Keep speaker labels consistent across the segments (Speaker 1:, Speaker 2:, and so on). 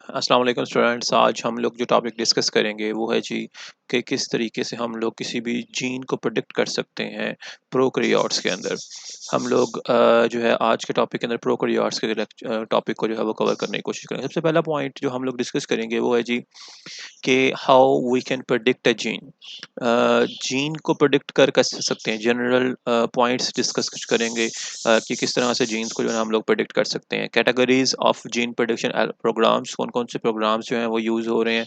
Speaker 1: अस्सलाम वालेकुम स्टूडेंट्स। आज हम लोग जो टॉपिक डिस्कस करेंगे वो है जी कि किस तरीके से हम लोग किसी भी जीन को प्रेडिक्ट कर सकते हैं प्रोकैरियोट्स के अंदर। हम लोग जो है आज के टॉपिक के अंदर प्रोकैरियोट्स के टॉपिक को जो है वो कवर करने की कोशिश करेंगे। सबसे पहला पॉइंट जो हम लोग डिस्कस करेंगे वो है जी कि how we can predict a gene. Gene को प्रेडिक्ट कर सकते हैं। जनरल पॉइंट्स डिस्कस कुछ करेंगे कि किस तरह से जीन्स को जो है हम लोग प्रेडिक्ट कर सकते हैं। Categories of gene prediction programs, कौन कौन से प्रोग्राम्स जो हैं वो यूज़ हो रहे हैं,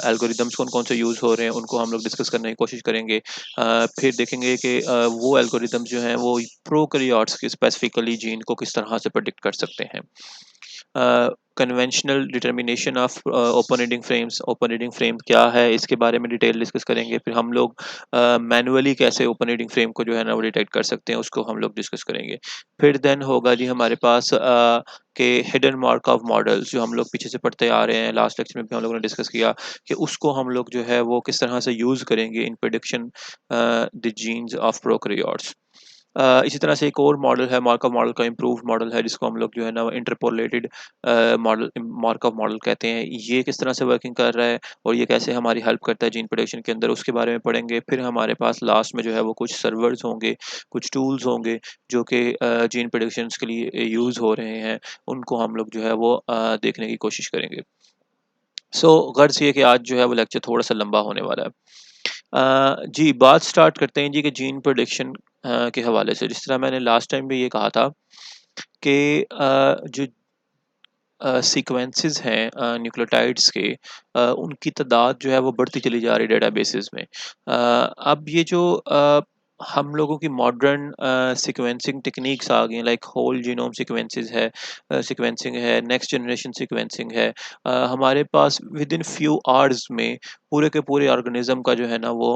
Speaker 1: एल्गोरिदम्स कौन कौन से यूज़ हो रहे हैं, उनको हम लोग डिस्कस करने की कोशिश करेंगे। फिर देखेंगे कि वो एल्गोरिदम्स जो हैं वो प्रोकैरियोट्स की स्पेसिफिकली जीन को किस तरह से प्रेडिक्ट कर सकते हैं। Conventional determination of open reading frames, open reading frame क्या है इसके बारे में डिटेल डिस्कस करेंगे। फिर हम लोग मैनुअली कैसे ओपन रीडिंग फ्रेम को जो है ना वो डिटेक्ट कर सकते हैं, उसको हम लोग डिस्कस करेंगे। फिर देन होगा जी हमारे पास के हिडन मार्कअप मॉडल्स, जो हम लोग पीछे से पढ़ते आ रहे हैं, लास्ट लेक्चर में भी हम लोगों ने डिस्कस किया कि उसको हम लोग जो है वो किस तरह से यूज़ करेंगे in prediction the genes of prokaryotes. इसी तरह से एक और मॉडल है, मार्कअप मॉडल का इम्प्रूव मॉडल है, जिसको हम लोग जो है ना इंटरपोलेटेड मॉडल मार्कअप मॉडल कहते हैं। ये किस तरह से वर्किंग कर रहा है और ये कैसे हमारी हेल्प करता है जीन प्रोडक्शन के अंदर, उसके बारे में पढ़ेंगे। फिर हमारे पास लास्ट में जो है वो कुछ सर्वर्स होंगे, कुछ टूल्स होंगे जो कि जीन प्रोडक्शंस के लिए यूज़ हो रहे हैं, उनको हम लोग जो है वो देखने की कोशिश करेंगे। गर्ज ये कि आज जो है वो लेक्चर थोड़ा सा लंबा होने वाला है। जी, बात स्टार्ट करते हैं जी कि जीन प्रेडिक्शन के हवाले से। जिस तरह मैंने लास्ट टाइम भी ये कहा था कि जो सीक्वेंसेस हैं न्यूक्लियोटाइड्स के, उनकी तादाद जो है वो बढ़ती चली जा रही है डेटाबेसेस में। अब ये जो हम लोगों की मॉडर्न सीक्वेंसिंग टेक्निक्स आ गई हैं, लाइक होल जीनोम सीक्वेंसेस है, सीक्वेंसिंग है, नेक्स्ट जनरेशन सीक्वेंसिंग है। हमारे पास विद इन फ्यू आवर्स में पूरे के पूरे ऑर्गेनिज्म का जो है ना वो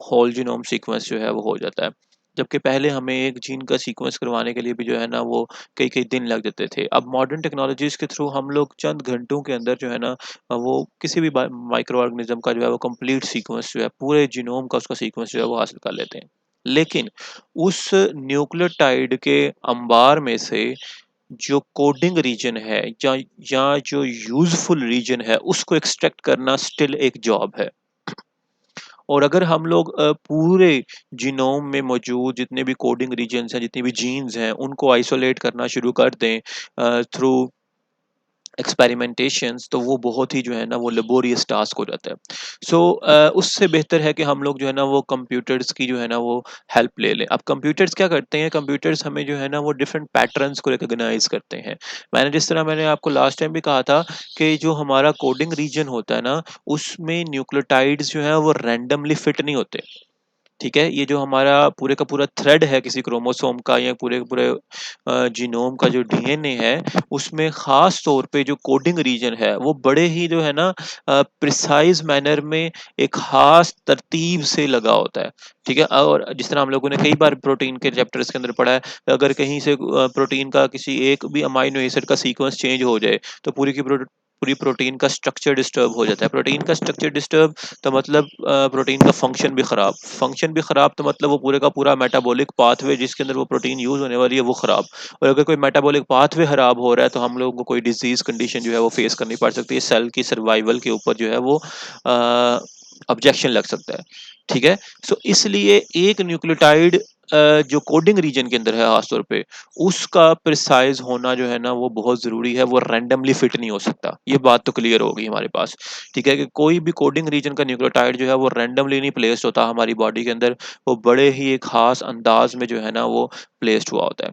Speaker 1: होल जीनोम सीक्वेंस जो है वो हो जाता है। जबकि पहले हमें एक जीन का सीक्वेंस करवाने के लिए भी जो है ना वो कई कई दिन लग जाते थे। अब मॉडर्न टेक्नोलॉजीज़ के थ्रू हम लोग चंद घंटों के अंदर जो है ना वो किसी भी माइक्रो ऑर्गेनिज्म का जो है वो कंप्लीट सीक्वेंस जो है, पूरे जीनोम का उसका सीक्वेंस जो है वो हासिल कर लेते हैं। लेकिन उस न्यूक्लियोटाइड के अंबार में से जो कोडिंग रीजन है या जो यूजफुल रीजन है, उसको एक्सट्रैक्ट करना स्टिल एक जॉब है। और अगर हम लोग पूरे जीनोम में मौजूद जितने भी कोडिंग रीजन्स हैं, जितनी भी जीन्स हैं, उनको आइसोलेट करना शुरू कर दें थ्रू एक्सपेरिमेंटेशंस, तो वो बहुत ही जो है ना वो लेबोरियस टास्क हो जाता है। उससे बेहतर है कि हम लोग जो है ना वो कंप्यूटर्स की जो है ना वो हेल्प ले लें। अब कंप्यूटर्स क्या करते हैं, कंप्यूटर्स हमें जो है ना वो डिफरेंट पैटर्न्स को रिकॉग्नाइज करते हैं। मैंने आपको लास्ट टाइम भी कहा था कि जो हमारा कोडिंग रीजन होता है ना, उसमें न्यूक्लियोटाइड्स जो है वो रैंडमली फिट नहीं होते। ठीक है, ये जो हमारा पूरे का पूरा थ्रेड है किसी क्रोमोसोम का या पूरे के पूरे जीनोम का जो डीएनए है, उसमें खास तौर पे जो कोडिंग रीजन है वो बड़े ही जो है ना प्रिसाइज मैनर में एक खास तरतीब से लगा होता है। ठीक है, और जिस तरह हम लोगों ने कई बार प्रोटीन के चैप्टर्स के अंदर पढ़ा है, अगर कहीं से प्रोटीन का किसी एक भी अमाइनो एसिड का सीक्वेंस चेंज हो जाए तो पूरी प्रोटीन का स्ट्रक्चर डिस्टर्ब हो जाता है। प्रोटीन का स्ट्रक्चर डिस्टर्ब तो मतलब प्रोटीन का फंक्शन भी खराब तो मतलब वो पूरे का पूरा मेटाबॉलिक पाथवे जिसके अंदर वो प्रोटीन यूज होने वाली है वो खराब। और अगर कोई मेटाबॉलिक पाथवे खराब हो रहा है तो हम लोगों को कोई डिजीज कंडीशन जो है वो फेस करनी पड़ सकती है। सेल की सर्वाइवल के ऊपर जो है वो ऑब्जेक्शन लग सकता है। ठीक है, इसलिए एक न्यूक्लियोटाइड जो कोडिंग रीजन के अंदर है खासतौर पे, उसका प्रिसाइज होना जो है ना वो बहुत ज़रूरी है। वो रैंडमली फिट नहीं हो सकता। ये बात तो क्लियर हो गई हमारे पास। ठीक है, कि कोई भी कोडिंग रीजन का न्यूक्लियोटाइड जो है वो रैंडमली नहीं प्लेस्ड होता हमारी बॉडी के अंदर, वो बड़े ही एक खास अंदाज में जो है ना वो प्लेस्ड हुआ होता है।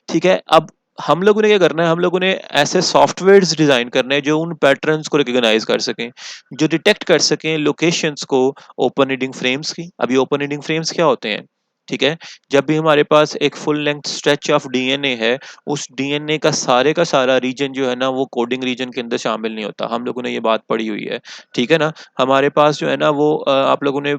Speaker 1: ठीक है, अब हम लोगों ने क्या करना है, हम लोगों ने ऐसे सॉफ्टवेयर्स डिजाइन करने हैं जो उन पैटर्न्स को रिकॉग्नाइज कर सकें, जो डिटेक्ट कर सकें लोकेशंस को ओपन रीडिंग फ्रेम्स की। अभी ओपन रीडिंग फ्रेम्स क्या होते हैं? ठीक है, जब भी हमारे पास एक full length stretch of DNA है, उस डीएनए का सारा रीजन जो है ना वो कोडिंग रीजन के अंदर शामिल नहीं होता। हम लोगों ने ये बात पढ़ी हुई है। ठीक है ना, हमारे पास जो है ना वो आप लोगों ने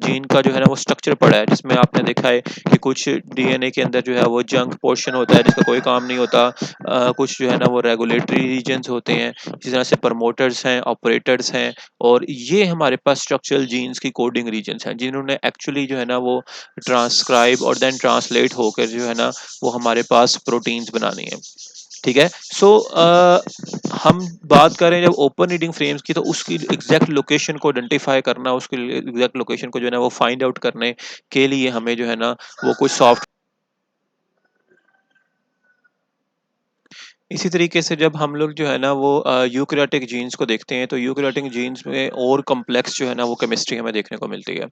Speaker 1: जीन का जो है ना वो स्ट्रक्चर पढ़ा है, जिसमें आपने देखा है कि कुछ डीएनए के अंदर जो है वो जंक पोर्शन होता है जिसका कोई काम नहीं होता। कुछ जो है ना वो रेगुलेटरी रीजन्स होते हैं, जिस तरह से प्रमोटर्स हैं, ऑपरेटर्स हैं, और ये हमारे पास स्ट्रक्चरल जीन्स की कोडिंग रीजन्स हैं, जिन्होंने एक्चुअली जो है ना वो ट्रांसक्राइब और देन ट्रांसलेट होकर जो है ना वो हमारे पास प्रोटीन्स बनानी है। ठीक है। सो हम बात करें जब ओपन रीडिंग फ्रेम्स की, तो उसकी एग्जैक्ट लोकेशन को आइडेंटिफाई करना, उसकी एग्जैक्ट लोकेशन को जो है ना वो फाइंड आउट करने के लिए हमें जो है ना वो कुछ सॉफ्ट, इसी तरीके से जब हम लोग जो है ना वो यूकैरियोटिक जीन्स को देखते हैं, तो यूकैरियोटिक जीन्स में और कॉम्प्लेक्स जो है ना वो केमिस्ट्री हमें देखने को मिलती है,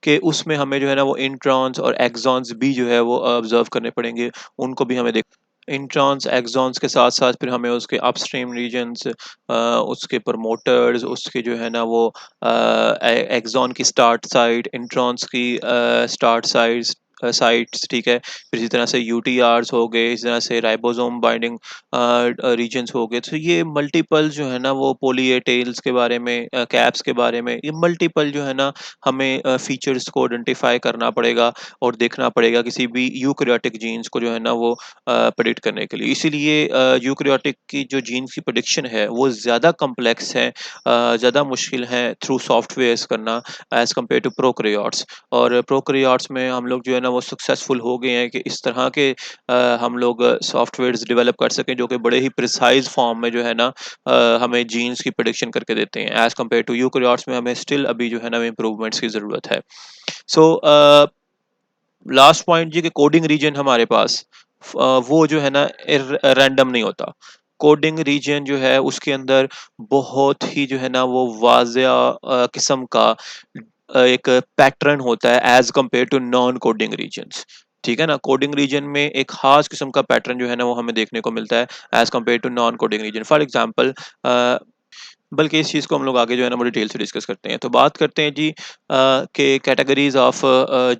Speaker 1: कि उसमें हमें जो है ना वो इंट्रॉन्स और एक्सॉन्स भी जो है वो ऑब्जर्व करने पड़ेंगे, उनको भी हमें देख, इंट्रॉन्स एक्सॉन्स के साथ साथ फिर हमें उसके अपस्ट्रीम रीजन्स, उसके प्रमोटर्स, उसके जो है ना वो एक्सॉन की स्टार्ट साइट, इंट्रॉन्स की स्टार्ट साइट्स साइट्स, ठीक है। फिर इसी तरह से यूटीआरस हो गए, इसी तरह से राइबोसोम बाइंडिंग रीजन्स हो गए। तो ये मल्टीपल जो है ना वो पोली ए टेल्स के बारे में, कैप्स के बारे में, ये मल्टीपल जो है ना हमें फीचर्स को आइडेंटिफाई करना पड़ेगा और देखना पड़ेगा किसी भी यूकैरियोटिक जीन्स को जो है ना वो प्रेडिक्ट करने के लिए। इसीलिए यूकैरियोटिक की जो जीन्स की प्रेडिक्शन है वो ज़्यादा कॉम्प्लेक्स है, ज़्यादा मुश्किल है थ्रू सॉफ्टवेयर्स करना एज़ कम्पेयर टू प्रोकैरियोट्स। और प्रोकैरियोट्स में हम लोग जो है ना वो सक्सेसफुल हो गए हैं कि इस तरह के हम लोग सॉफ्टवेयर्स डेवलप कर सकें जो कि बड़े ही प्रिसाइज फॉर्म में जो है ना हमें जीन्स की प्रेडिक्शन करके देते हैं, एज़ कम्पेयर टू यूकैरियोट्स में हमें स्टिल अभी जो है ना इम्प्रूवमेंट्स की ज़रूरत है। सो लास्ट पॉइंट जी, कि कोडिंग रीजन हमारे पास वो जो है ना रैंडम नहीं होता। कोडिंग रीजन जो है उसके अंदर बहुत ही जो है ना वो वाज़िया किस्म का एक पैटर्न होता है as compare to non coding regions. ठीक है ना? कोडिंग रीजन में एक ख़ास किस्म का पैटर्न जो है ना वो हमें देखने को मिलता है as compare to non coding region. For example बल्कि इस चीज़ को हम लोग आगे जो है ना वो डिटेल से डिस्कस करते हैं। तो बात करते हैं जी कि categories of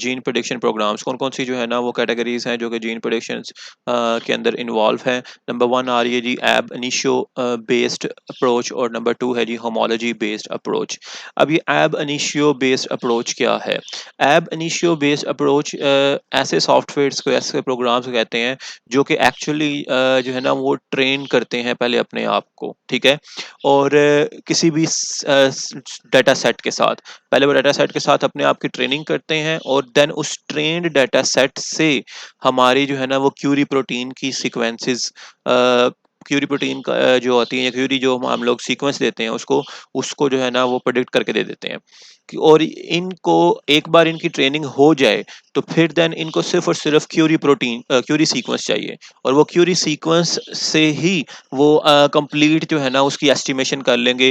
Speaker 1: gene prediction programs, कौन-कौन सी जो है ना वो कैटेगरीज़ हैं जो कि जीन प्रेडिक्शंस के अंदर इन्वॉल्व हैं। नंबर 1 आ रही है जी एब इनिशियो बेस्ड अप्रोच, और नंबर 2 है जी होमोलॉजी बेस्ड अप्रोच। अब ये एब इनिशियो बेस्ड अप्रोच क्या है? एब इनिशियो बेस्ड अप्रोच ऐसे सॉफ्टवेयर्स को, ऐसे प्रोग्राम्स को कहते हैं जो कि एक्चुअली जो है ना वो ट्रेन करते हैं पहले अपने आप को, ठीक है? और किसी भी डाटा सेट के साथ, पहले वो डाटा सेट के साथ अपने आप की ट्रेनिंग करते हैं और देन उस ट्रेन्ड डाटा सेट से हमारी जो है ना वो क्यूरी प्रोटीन की सीक्वेंसेस, क्यूरी प्रोटीन का जो होती है, या क्यूरी जो हम लोग सीक्वेंस देते हैं उसको उसको जो है ना वो प्रेडिक्ट करके दे देते हैं और इनको एक बार इनकी ट्रेनिंग हो जाए तो फिर देन इनको सिर्फ और सिर्फ क्यूरी प्रोटीन क्यूरी सीक्वेंस चाहिए, और वो क्यूरी सीक्वेंस से ही वो कंप्लीट जो है ना उसकी एस्टिमेशन कर लेंगे।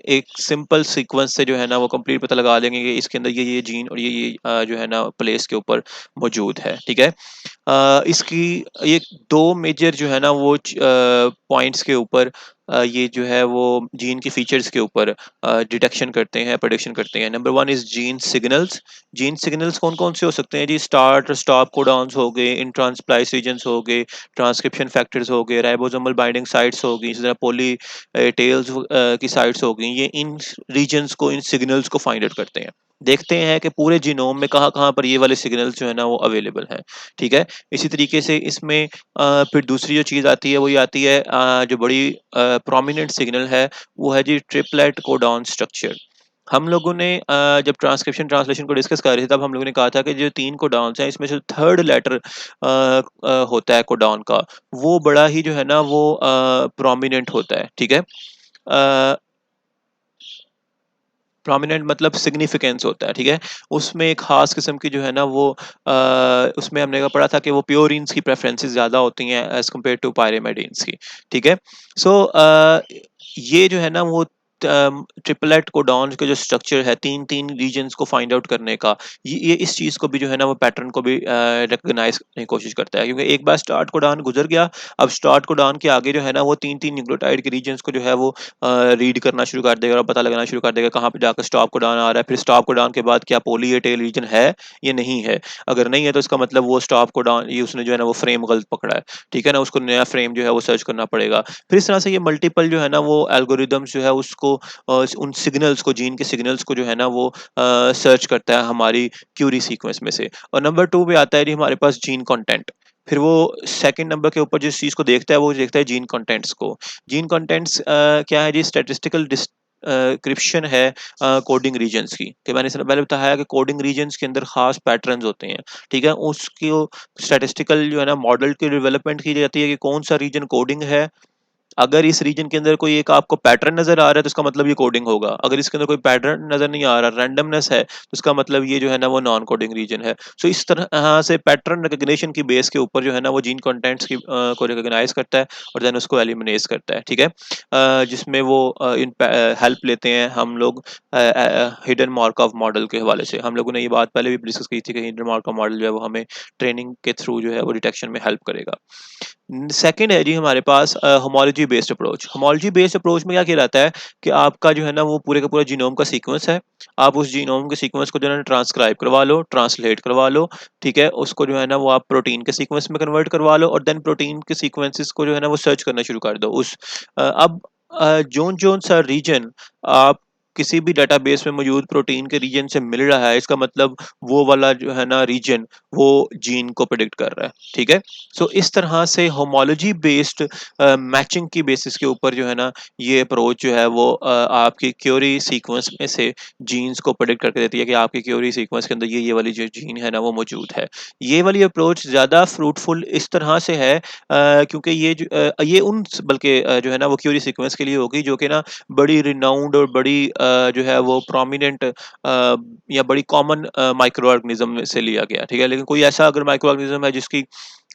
Speaker 1: एक सिंपल सीक्वेंस से जो है ना वो कंप्लीट पता लगा लेंगे कि इसके अंदर ये जीन और ये जो है ना प्लेस के ऊपर मौजूद है, ठीक है। इसकी ये दो मेजर जो है ना वो पॉइंट्स के ऊपर ये जो है वो जीन की फीचर्स के ऊपर डिटेक्शन करते हैं, प्रेडिक्शन करते हैं। Number 1 is gene signals. Gene signals कौन-कौन से हो सकते हैं जी? स्टार्ट और स्टॉप कोडॉन्स हो गए, इंट्रॉन स्प्लाइस रीजन्स हो गए, ट्रांसक्रिप्शन फैक्टर्स हो गए, राइबोसोमल बाइंडिंग साइट्स हो गई, इसी तरह पॉली टेल्स की साइट्स हो गई। ये इन रीजन्स को, इन सिग्नल्स को फाइंड आउट करते हैं। देखते हैं कि पूरे जीनोम में कहाँ-कहाँ पर ये वाले सिग्नल्स जो है ना वो अवेलेबल हैं, ठीक है? इसी तरीके से इसमें फिर दूसरी जो चीज़ आती है वो ये आती है जो बड़ी प्रोमिनेंट सिग्नल है, वो है जी ट्रिपलेट कोडॉन स्ट्रक्चर। हम लोगों ने जब ट्रांसक्रिप्शन ट्रांसलेशन को डिस्कस कर रहे थे तब हम लोगों ने कहा था कि जो 3 कोडॉन्स हैं इसमें से थर्ड लेटर होता है कोडॉन का, वो बड़ा ही जो है ना वो प्रोमिनेंट होता है, ठीक है? अ, प्रोमिनेंट मतलब सिग्निफिकेंस होता है, ठीक है? उसमें एक ख़ास किस्म की जो है ना वो उसमें हमने पढ़ा था कि वो प्योरीन्स की प्रेफ़रेंसेस ज़्यादा होती हैं एज़ कम्पेयर टू पायरिमिडीन्स की, ठीक है? सो ये जो है ना वो ट्रिपलेट कोडॉन का जो स्ट्रक्चर है 3-3 रीजन्स को फाइंड आउट करने का, ये इस चीज़ को भी जो है ना वो पैटर्न को भी रिकॉग्नाइज़ करने की कोशिश करता है, क्योंकि एक बार स्टार्ट कोडॉन गुज़र गया, अब स्टार्ट कोडॉन के आगे जो है ना वो 3-3 न्यूक्लियोटाइड के रीजन्स को जो है वो रीड करना शुरू कर देगा और पता लगाना शुरू कर देगा कहाँ पे जाकर स्टॉप कोडॉन आ रहा है। फिर स्टॉप कोडॉन के बाद क्या पॉली ए टेल रीजन है या नहीं है? अगर नहीं है तो इसका मतलब वो स्टॉप कोडॉन, ये उसने जो है ना वो फ्रेम गलत पकड़ा है। ठीक है ना? उसको नया फ्रेम जो है वो सर्च करना पड़ेगा। फिर इस तरह से ये मल्टीपल जो है ना वो एल्गोरिदम्स जो है उसको उन सिग्नल्स को, जीन के सिग्नल्स को जो है ना वो सर्च करता है हमारी क्यूरी सीक्वेंस में से। और नंबर 2 पे आता है जी हमारे पास जीन कंटेंट। फिर वो सेकंड नंबर के ऊपर जिस चीज़ को देखता है वो देखता है जीन कंटेंट्स को। जीन कंटेंट्स क्या है जी? स्टैटिस्टिकल डिस्क्रिप्शन है कोडिंग रीजन्स की, कि मैंने पहले बताया कि कोडिंग रीजन्स के अंदर खास पैटर्न्स होते हैं, ठीक है। उसकी स्टैटिस्टिकल जो है ना मॉडल की डेवलपमेंट की जाती है कि कौन सा रीजन कोडिंग है। अगर इस रीजन के अंदर कोई एक आपको पैटर्न नजर आ रहा है तो इसका मतलब ये कोडिंग होगा। अगर इसके अंदर कोई पैटर्न नजर नहीं आ रहा, रैंडमनेस है, तो इसका मतलब ये जो है ना वो नॉन कोडिंग रीजन है। सो इस तरह से पैटर्न रिकग्निशन की बेस के ऊपर जो है ना वो जीन कंटेंट्स की को रिकॉग्नाइज करता है और देन उसको एलिमिनेट करता है, ठीक है। जिसमें वो इन हेल्प लेते हैं हम लोग हिडन मार्कऑफ मॉडल के हवाले से। हम लोगों ने ये बात पहले भी डिस्कस की थी कि हिडन मार्कऑफ मॉडल जो है वो हमें ट्रेनिंग के थ्रू जो है वो डिटेक्शन में हेल्प करेगा। सेकंड है जी हमारे पास homology based approach. Homology based approach में क्या किया जाता है कि आपका जो है ना वो पूरे का पूरा जीनोम का सीक्वेंस है, आप उस जीनोम के सीक्वेंस को जो है ना ट्रांसक्राइब करवा लो, ट्रांसलेट करवा लो, ठीक है। उसको जो है ना वो आप प्रोटीन के सीक्वेंस में कन्वर्ट करवा लो और देन प्रोटीन के सीक्वेंसेस को जो है ना वो सर्च करना शुरू कर दो। उस अब जोन जोन सा रीजन आप किसी भी डेटाबेस में मौजूद प्रोटीन के रीजन से मिल रहा है, इसका मतलब वो वाला जो है ना रीजन वो जीन को प्रेडिक्ट कर रहा है, ठीक है। सो इस तरह से होमोलॉजी बेस्ड मैचिंग की बेसिस के ऊपर जो है ना ये अप्रोच जो है वो आपकी क्यूरी सीक्वेंस में से जीन्स को प्रेडिक्ट करके देती है कि आपकी क्यूरी सीक्वेंस के अंदर ये वाली जो जीन है ना वो मौजूद है। ये वाली अप्रोच ज़्यादा फ्रूटफुल इस तरह से है क्योंकि ये उन बल्कि जो है ना वो क्यूरी सीक्वेंस के लिए होगी जो कि ना बड़ी रिनाउंड और बड़ी जो है वो प्रोमिनेंट या बड़ी कॉमन माइक्रो ऑर्गेनिज्म से लिया गया, ठीक है। लेकिन कोई ऐसा अगर माइक्रो ऑर्गेनिज्म है जिसकी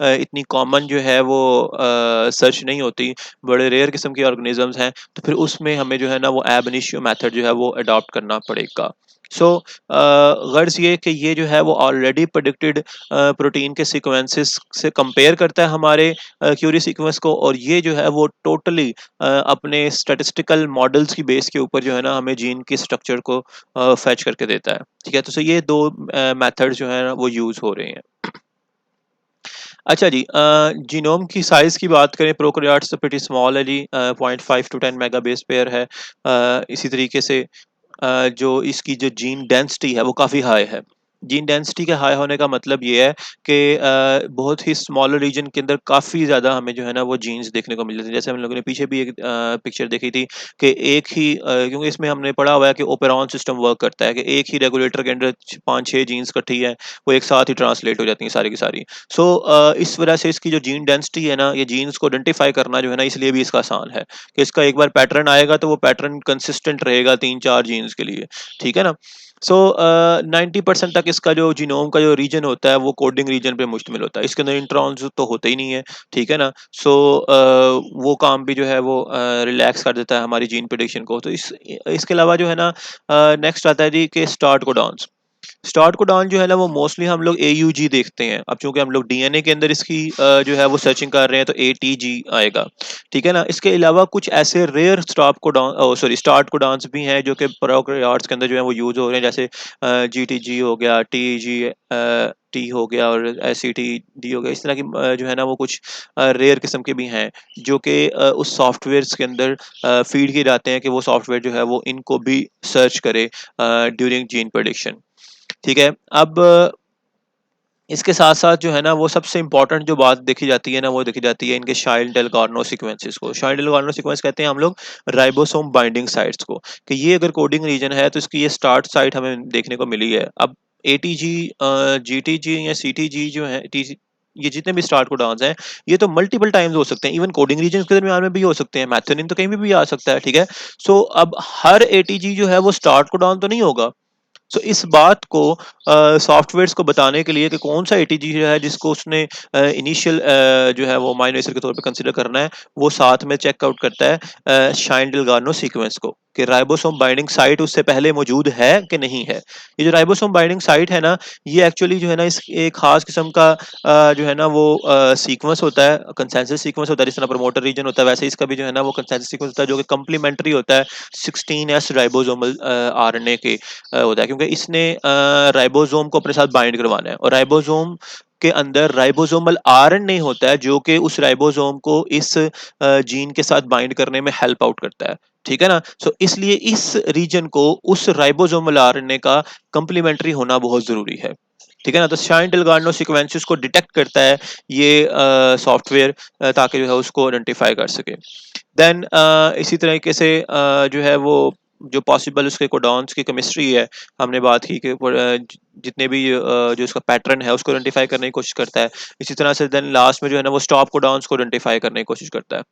Speaker 1: इतनी कॉमन जो है वो सर्च नहीं होती, बड़े रेयर किस्म के ऑर्गेनिजम्स हैं, तो फिर उसमें हमें जो है ना वो एब इनिशियो मेथड जो है वो अडॉप्ट करना पड़ेगा। सो गर्ज ये कि ये जो है वो ऑलरेडी प्रेडिक्टेड प्रोटीन के सीक्वेंसेस से कंपेयर करता है हमारे क्यूरी सीक्वेंस को, और ये जो है वो टोटली अपने स्टैटिस्टिकल मॉडल्स की बेस के ऊपर जो है ना हमें जीन के स्ट्रक्चर को फैच करके देता है, ठीक है। तो ये दो मेथड जो है ना वो यूज हो रहे हैं। अच्छा जी, जीनोम की साइज़ की बात करें, प्रोकैरियोट्स तो प्रीटी स्मॉल है जी, 0.5 टू 10 मेगा बेस पेयर है। इसी तरीके से जो इसकी जो जीन डेंसिटी है वो काफ़ी हाई है। जीन डेंसिटी के हाई होने का मतलब ये है कि बहुत ही स्मॉलर रीजन के अंदर काफ़ी ज़्यादा हमें जो है ना वो जीन्स देखने को मिल जाते हैं। जैसे हम लोगों ने पीछे भी एक पिक्चर देखी थी कि एक ही क्योंकि इसमें हमने पढ़ा हुआ है कि ओपेरॉन सिस्टम वर्क करता है कि एक ही रेगुलेटर के अंदर 5-6 जीन्स इकट्ठी है, वो एक साथ ही ट्रांसलेट हो जाती हैं सारी की सारी। सो इस वजह से इसकी जो जीन डेंसिटी है ना, ये जीन्स को आइडेंटिफाई करना जो है ना इसलिए भी इसका आसान है कि इसका एक बार पैटर्न आएगा तो वो पैटर्न कंसिस्टेंट रहेगा 3-4 जीन्स के लिए, ठीक है ना। सो 90% तक इसका जो जीनोम का जो रीजन होता है वो कोडिंग रीजन पे मुश्तमिल होता है, इसके अंदर इंट्रॉन्स तो होते ही नहीं है, ठीक है ना। सो वो काम भी जो है वो रिलैक्स कर देता है हमारी जीन प्रिडिक्शन को। तो इसके अलावा जो है ना नेक्स्ट आता है जी कि स्टार्ट कोडॉन्स। स्टार्ट कोडॉन जो है ना वो मोस्टली हम लोग AUG देखते हैं। अब चूंकि हम लोग डीएनए के अंदर इसकी जो है वो सर्चिंग कर रहे हैं तो ATG आएगा, ठीक है ना। इसके अलावा कुछ ऐसे रेयर स्टार्ट कोडॉन्स भी हैं जो कि प्रोकैरियोट्स के अंदर जो है वो यूज हो रहे हैं, जैसे GTG हो गया, TEG टी हो गया और SCTD हो गया। इस तरह की जो है ना वो कुछ रेयर किस्म के भी हैं जो कि उस सॉफ्टवेयर्स के अंदर फीड किए जाते हैं कि वो सॉफ्टवेयर जो है वो इनको भी सर्च करे ड्यूरिंग जीन प्रेडिक्शन, ठीक है। अब इसके साथ-साथ जो है ना वो सबसे इम्पोर्टेंट जो बात देखी जाती है ना वो देखी जाती है इनके Child-Delgarno सीक्वेंसेस को। Child-Delgarno सीक्वेंस कहते हैं हम लोग राइबोसोम बाइंडिंग साइट्स को, कि ये अगर कोडिंग रीजन है तो इसकी ये स्टार्ट साइट हमें देखने को मिली है। अब ATG GTG या CTG जो है TC, ये जितने भी स्टार्ट कोडॉन्स हैं, ये तो मल्टीपल टाइम्स हो सकते हैं, इवन कोडिंग रीजन के दरमियान में भी हो सकते हैं, मेथियोनिन तो कहीं भी आ सकता है, ठीक है। सो अब हर ATG जो है वो स्टार्ट कोडॉन तो नहीं होगा। सो इस बात को सॉफ्टवेयर्स को बताने के लिए कि कौन सा एटीजी जो है जिसको उसने इनिशियल जो है वो अमीनो एसिड के तौर पे कंसीडर करना है, वो साथ में चेकआउट करता है शाइन-डेल्गार्नो सीक्वेंस को कि राइबोसोम बाइंडिंग साइट उससे पहले मौजूद है कि नहीं है। ये जो राइबोसोम बाइंडिंग साइट है ना, ये एक्चुअली जो है ना इस एक खास किस्म का जो है ना वो सीक्वेंस होता है, कंसेंसस सीक्वेंस होता है। जिस तरह प्रमोटर रीजन होता है वैसे इसका भी जो है ना वो कंसेंसस सीक्वेंस होता है जो कि कंप्लीमेंट्री होता है 16S राइबोसोमल आरएनए के होता है, क्योंकि इसने राइबोसोम को अपने साथ बाइंड करवाना है और राइबोसोम के अंदर राइबोसोमल आरएनए होता है जो कि उस राइबोसोम को इस जीन के साथ बाइंड करने में हेल्प आउट करता है, ठीक है ना। सो इसलिए इस रीजन को उस राइबोसोमल आरएनए का कंप्लीमेंट्री होना बहुत जरूरी है, ठीक है ना। तो शाइन-डेल्गार्नो सीक्वेंसेस को डिटेक्ट करता है ये सॉफ्टवेयर ताकि जो है उसको आइडेंटिफाई कर सके। देन इसी तरीके से जो है वो जो पॉसिबल उसके कोडॉन्स की केमिस्ट्री है, हमने बात की कि जितने भी जो उसका पैटर्न है उसको आइडेंटिफाई करने की कोशिश करता है। इसी तरह से देन लास्ट में जो है ना वो स्टॉप कोडॉन्स को आइडेंटिफाई करने की कोशिश करता है।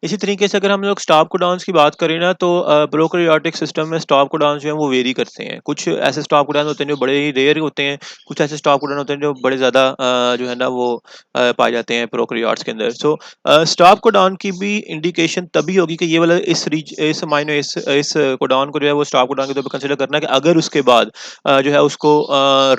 Speaker 1: इसी तरीके से अगर हम लोग स्टॉप कोडॉन्स की बात करें ना, तो प्रोकैरियोटिक सिस्टम में स्टॉप कोडॉन्स जो हैं वो वेरी करते हैं। कुछ ऐसे स्टॉप कोडॉन होते हैं जो बड़े ही रेयर होते हैं, कुछ ऐसे स्टॉप कोडॉन होते हैं जो बड़े ज़्यादा जो है ना वो पाए जाते हैं प्रोकैरियोट्स के अंदर। सो स्टॉप कोडॉन की भी इंडिकेशन तभी होगी कि ये वाला इस अमाइनो इस कोडॉन को जो है वो स्टॉप कोडॉन के तौर पे कंसीडर करना है कि अगर उसके बाद जो है उसको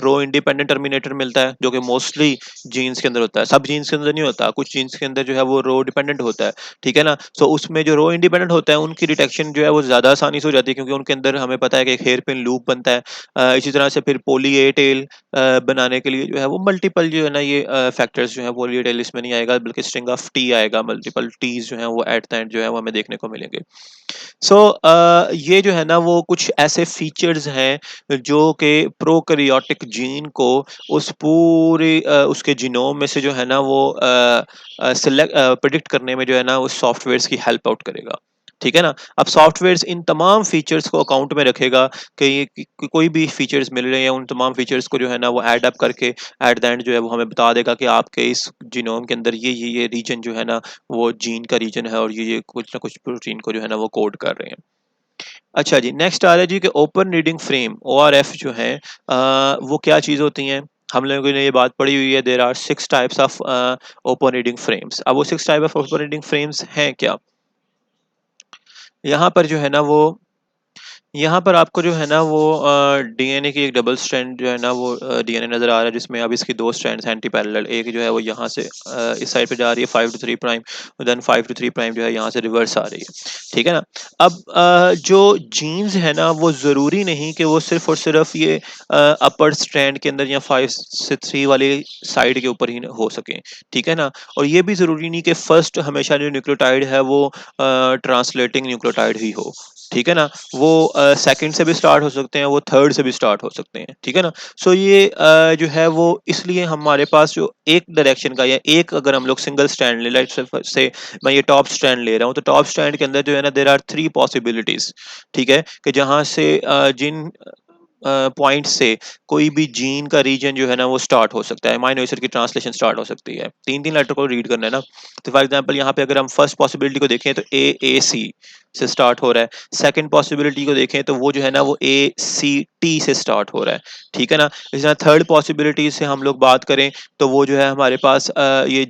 Speaker 1: रो इंडिपेंडेंट टर्मिनेटर मिलता है, जो कि मोस्टली जीन्स के अंदर होता है, सब जीन्स के अंदर नहीं होता, कुछ जीन्स के अंदर जो है वो रो डिपेंडेंट होता है, ठीक है ना। सो उसमें जो रो इंडिपेंडेंट होता है उनकी डिटेक्शन जो है वो ज़्यादा आसानी से हो जाती है, क्योंकि उनके अंदर हमें पता है कि एक हेयर पिन लूप बनता है। इसी तरह से फिर पोली ए टेल बनाने के लिए जो है वो मल्टीपल जो है ना ये फैक्टर्स जो है, पोली ए टेल इसमें नहीं आएगा बल्कि स्ट्रिंग ऑफ टी आएगा, मल्टीपल टीज जो है वो एट द एंड जो है वो हमें देखने को मिलेंगे। सो ये जो है ना वो कुछ ऐसे फीचर्स हैं जो कि प्रोकैरियोटिक जीन को उस पूरे उसके जीनोम में से जो है ना वो सिलेक्ट प्रिडिक्ट करने में जो है ना उस सॉफ्टवेयर्स की हेल्प आउट करेगा, ठीक है ना। अब सॉफ्टवेयर्स इन तमाम फीचर्स को अकाउंट में रखेगा कि ये कोई भी फीचर्स मिल रहे हैं, उन तमाम फीचर्स को जो है ना वो ऐड अप करके एट द एंड जो है वो हमें बता देगा कि आपके इस जीनोम के अंदर ये रीजन जो है ना वो जीन का रीजन है, और ये कुछ ना कुछ प्रोटीन को जो है ना वो कोड कर रहे हैं। अच्छा जी, नेक्स्ट आ रहा है जी कि ओपन रीडिंग फ्रेम ओआरएफ जो है वो क्या चीज़ होती हैं। हम लोगों ने ये बात पढ़ी हुई है, there are 6 types of open reading frames. अब वो 6 type of open reading frames हैं क्या? यहाँ पर जो है ना वो यहाँ पर आपको जो है ना वो डीएनए की एक डबल स्ट्रैंड जो है ना वो डीएनए नज़र आ रहा है, जिसमें अब इसकी 2 स्ट्रैंड्स एंटी पैरेलल, एक जो है वो यहाँ से इस साइड पे जा रही है 5 to 3 prime, then 5 to 3 prime जो है यहाँ से रिवर्स आ रही है, ठीक है ना। अब जो जीन्स है ना वो ज़रूरी नहीं कि वो सिर्फ और सिर्फ ये अपर स्ट्रैंड के अंदर या 5 से 3 वाली साइड के ऊपर ही हो सकें, ठीक है ना। और ये भी ज़रूरी नहीं कि फर्स्ट हमेशा जो न्यूक्लियोटाइड है वो ट्रांसलेटिंग न्यूक्लियोटाइड ही हो, ठीक है ना। वो सेकंड से भी स्टार्ट हो सकते हैं, वो थर्ड से भी स्टार्ट हो सकते हैं, ठीक है ना। सो ये जो है वो इसलिए हमारे पास जो एक डायरेक्शन का या एक अगर हम लोग सिंगल स्ट्रैंड ले, लेट्स से मैं ये टॉप स्ट्रैंड ले रहा हूँ, तो टॉप स्ट्रैंड के अंदर जो है ना देयर आर 3 पॉसिबिलिटीज, ठीक है, कि जहाँ से जिन पॉइंट से कोई भी जीन का रीजन जो है ना वो स्टार्ट हो सकता है, अमाइनो एसिड की ट्रांसलेशन स्टार्ट हो सकती है। 3-3 लेटर को रीड करना है ना। तो फॉर एग्जांपल यहाँ पे अगर हम फर्स्ट पॉसिबिलिटी को देखें तो AAC से स्टार्ट हो रहा है। सेकंड पॉसिबिलिटी को देखें तो वो जो है ना वो ACT से स्टार्ट हो रहा है, ठीक है ना। इसी तरह थर्ड पॉसिबिलिटी से हम लोग बात करें तो वो जो है हमारे पास ये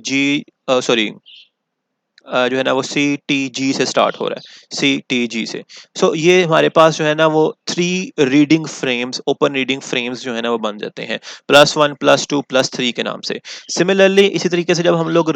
Speaker 1: जो है ना वो CTG से स्टार्ट हो रहा है, CTG से। सो ये हमारे पास जो है ना वो 3 reading frames, open reading frames जो है ना वो बन जाते हैं, +1 +2 +3 के नाम से। सिमिलरली इसी तरीके से जब हम लोग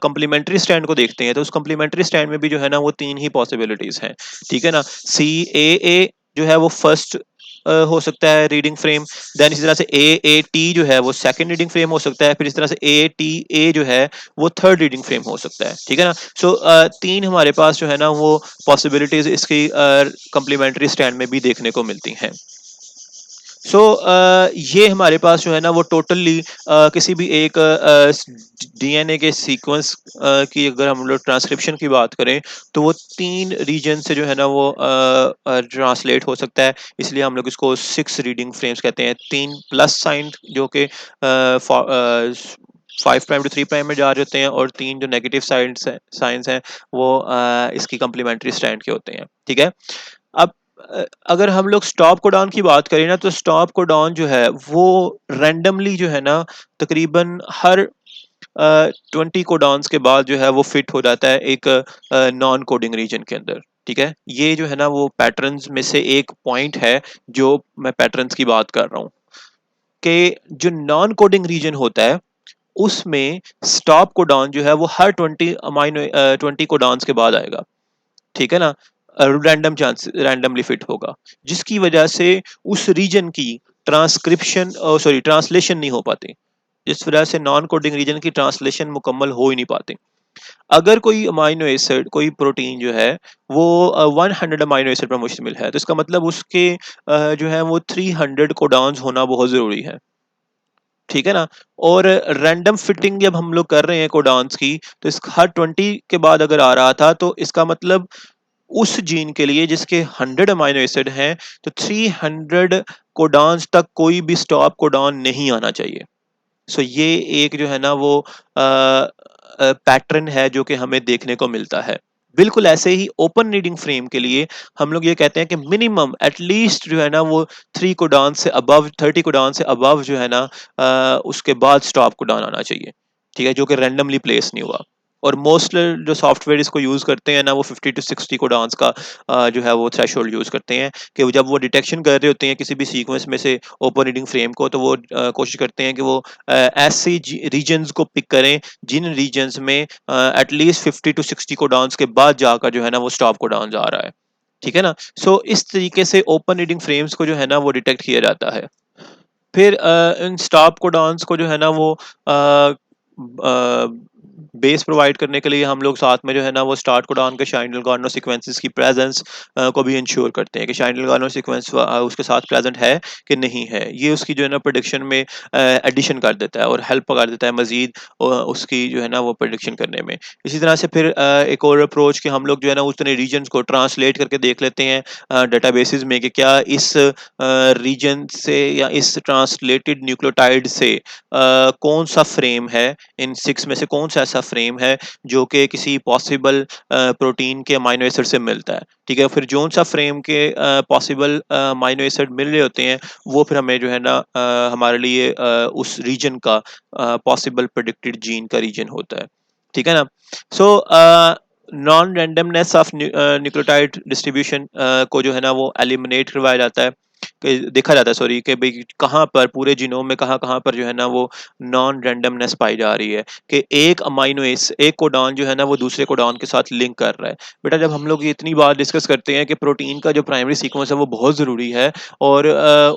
Speaker 1: कम्प्लीमेंट्री स्टैंड को देखते हैं तो उस कम्प्लीमेंट्री स्टैंड में भी जो है ना वो 3 ही पॉसिबिलिटीज हैं, ठीक है ना। CAA जो है वो फर्स्ट हो सकता है रीडिंग फ्रेम, देन इसी तरह से AAT जो है वो सेकंड रीडिंग फ्रेम हो सकता है, फिर इस तरह से ATA जो है वो थर्ड रीडिंग फ्रेम हो सकता है, ठीक है ना। सो 3 हमारे पास जो है ना वो पॉसिबिलिटीज इसकी कम्प्लीमेंट्री स्टैंड में भी देखने को मिलती हैं। सो ये हमारे पास जो है ना वो टोटली किसी भी एक डीएनए के सीक्वेंस की अगर हम लोग ट्रांसक्रिप्शन की बात करें तो वो 3 रीजन से जो है ना वो ट्रांसलेट हो सकता है, इसलिए हम लोग इसको 6 रीडिंग फ्रेम्स कहते हैं। 3 प्लस साइन जो कि 5 प्राइम टू 3 प्राइम में जा रहे होते हैं, और 3 जो नेगेटिव साइंस हैं वो इसकी कम्प्लीमेंट्री स्टैंड के होते हैं, ठीक है। अब अगर हम लोग स्टॉप कोडॉन की बात करें ना, तो स्टॉप कोडॉन जो है वो रैंडमली जो है ना तकरीबन हर 20 कोडॉन्स के बाद जो है वो फिट हो जाता है एक नॉन कोडिंग रीजन के अंदर, ठीक है। ये जो है ना वो पैटर्न्स में से एक पॉइंट है जो मैं पैटर्न्स की बात कर रहा हूँ, कि जो नॉन कोडिंग रीजन होता है उसमें स्टॉप कोडॉन जो है वो हर 20 कोडॉन्स के बाद आएगा, ठीक है ना। रैंडमली फिट होगा, जिसकी वजह से उस रीजन की ट्रांसलेशन नहीं हो पाती, जिस वजह से नॉन कोडिंग रीजन की ट्रांसलेशन मुकम्मल हो ही नहीं पाती। अगर कोई अमाइनो एसिड, कोई प्रोटीन जो है वो 100 अमाइनो एसिड पर मुश्तमिल है, तो इसका मतलब उसके जो है वो 300 कोडॉन्स होना बहुत जरूरी है, ठीक है ना। और रैंडम फिटिंग जब हम लोग कर रहे हैं कोडॉन्स की, तो इस हर 20 के बाद अगर आ रहा था तो इसका मतलब उस जीन के लिए जिसके 100 अमाइनो एसिड हैं, तो 300 कोडॉन्स तक कोई भी स्टॉप कोडॉन नहीं आना चाहिए। सो ये एक जो है ना वो पैटर्न है जो कि हमें देखने को मिलता है। बिल्कुल ऐसे ही ओपन रीडिंग फ्रेम के लिए हम लोग ये कहते हैं कि मिनिमम एटलीस्ट जो है ना वो 3 कोडान से अबव 30 कोडान से अबव जो है ना उसके बाद स्टॉप कोडान आना चाहिए, ठीक है, जो कि रैंडमली प्लेस नहीं हुआ। और मोस्ट जो सॉफ्टवेयर इसको यूज करते हैं ना वो 50 टू 60 कोडान्स का जो है वो थ्रेशोल्ड यूज करते हैं कि जब वो डिटेक्शन कर रहे होते हैं किसी भी सीक्वेंस में से ओपन रीडिंग फ्रेम को, तो वो कोशिश करते हैं कि वो ऐसे रीजन्स को पिक करें जिन रीजन्स में एटलीस्ट 50 टू 60 कोडाउन्स के बाद जाकर जो है ना वो स्टॉप कोडाउन आ रहा है, ठीक है ना। सो इस तरीके से ओपन रीडिंग फ्रेम्स को जो है ना वो डिटेक्ट किया जाता है। फिर इन स्टॉप कोडाउन्स को जो है ना वो बेस प्रोवाइड करने के लिए हम लोग साथ में जो है ना वो स्टार्ट कोडाउन के शाइनल गार्डनर सीक्वेंसेस की प्रेजेंस को भी इंश्योर करते हैं कि शाइनल गार्डनर सीक्वेंस उसके साथ प्रेजेंट है कि नहीं है। ये उसकी जो है ना प्रेडिक्शन में एडिशन कर देता है और हेल्प कर देता है मजीद उसकी जो है ना वो प्रेडिक्शन करने में। इसी तरह से फिर एक और अप्रोच कि हम लोग जो है ना उस तरह रीजन्स को ट्रांसलेट करके देख लेते हैं डेटाबेसेस में कि क्या इस रीजन से या इस ट्रांसलेटेड न्यूक्लियोटाइड से कौन सा फ्रेम है, इन 6 में से कौन सा ऐसा फ्रेम है जो कि किसी पॉसिबल प्रोटीन के अमाइनो एसिड से मिलता है, ठीक है। फिर जो सा फ्रेम के पॉसिबल अमाइनो एसिड मिल रहे होते हैं वो फिर हमें जो है ना हमारे लिए उस रीजन का पॉसिबल प्रेडिक्टेड जीन का रीजन होता है, ठीक है ना। So non randomness of nucleotide distribution को जो है ना वो एलिमिनेट करवाया जाता है, देखा जाता है सॉरी कि भाई कहाँ पर पूरे जीनोम में कहाँ कहाँ पर जो है ना वो नॉन रैंडमनेस पाई जा रही है कि एक अमाइनो एस एक कोडॉन जो है ना वो दूसरे कोडॉन के साथ लिंक कर रहा है। बेटा जब हम लोग ये इतनी बार डिस्कस करते हैं कि प्रोटीन का जो प्राइमरी सीक्वेंस है वो बहुत ज़रूरी है और